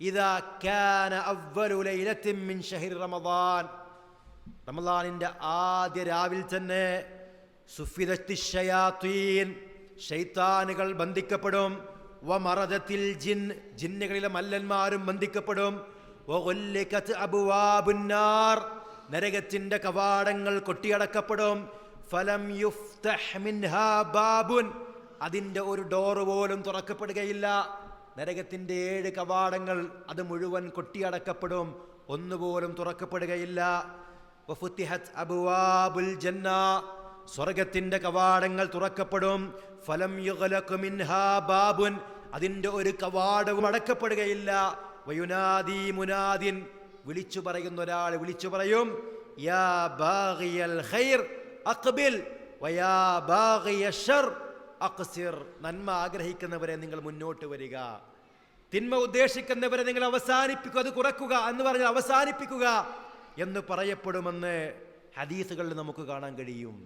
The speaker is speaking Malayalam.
ഇദാ കാന അവ്വലു ലൈലത്തിൻ മിൻ ശഹ്രി റമദാൻ, റമദാനിന്റെ ആദ്യ രാവിൽ തന്നെ സുഫിദത്തിശ് ശയാത്തീൻ, ശൈത്താനുകൾ ബന്ധിക്കപ്പെടും. വമറദത്തിൽ ജിൻ, ജിന്നുകളിലെ മല്ലന്മാരും ബന്ധിക്കപ്പെടും. വഗുല്ലികത് അബ്വാബുന്നാർ, നരകത്തിന്റെ കവാടങ്ങൾ കൊട്ടിയടക്കപ്പെടും. ഫലം യുഫ്തഹ് മിൻഹാ ബാബുൻ, അതിന്റെ ഒരു ഡോർ പോലും തുറക്കപ്പെടുകയില്ല. നരകത്തിന്റെ 7 കവാടങ്ങൾ അത് മുഴുവൻ കൊട്ടിയടക്കപ്പെടും, ഒന്നുപോലും തുറക്കപ്പെടുകയില്ല. വഫുതിഹത് അബ്വാബുൽ ജന്ന, സ്വർഗത്തിന്റെ കവാടങ്ങൾ തുറക്കപ്പെടും. ഫലം യുഗ്ലഖ് മിൻഹാ ബാബുൻ, അതിന്റെ ഒരു കവാടവും അടക്കപ്പെടുകയില്ല. വയുനാദി മുനാദിൻ, വിളിച്ചു പറയുന്ന ഒരാൾ വിളിച്ചു പറയും, യാ ബാഗിയൽ ഖൈർ അഖ്ബിൽ വയാ ബാഗിയശ് ശർ അഖ്സിർ, നന്മ ആഗ്രഹിക്കുന്നവരെ നിങ്ങൾ മുന്നോട്ട് വരിക, തിന്മ ഉദ്ദേശിക്കുന്നവരെ നിങ്ങൾ അവസാനിപ്പിക്കുക, അത് കുറക്കുക എന്ന് പറഞ്ഞാൽ അവസാനിപ്പിക്കുക എന്ന് പറയപ്പെടുമെന്ന് ഹദീസുകളിൽ നമുക്ക് കാണാൻ കഴിയും.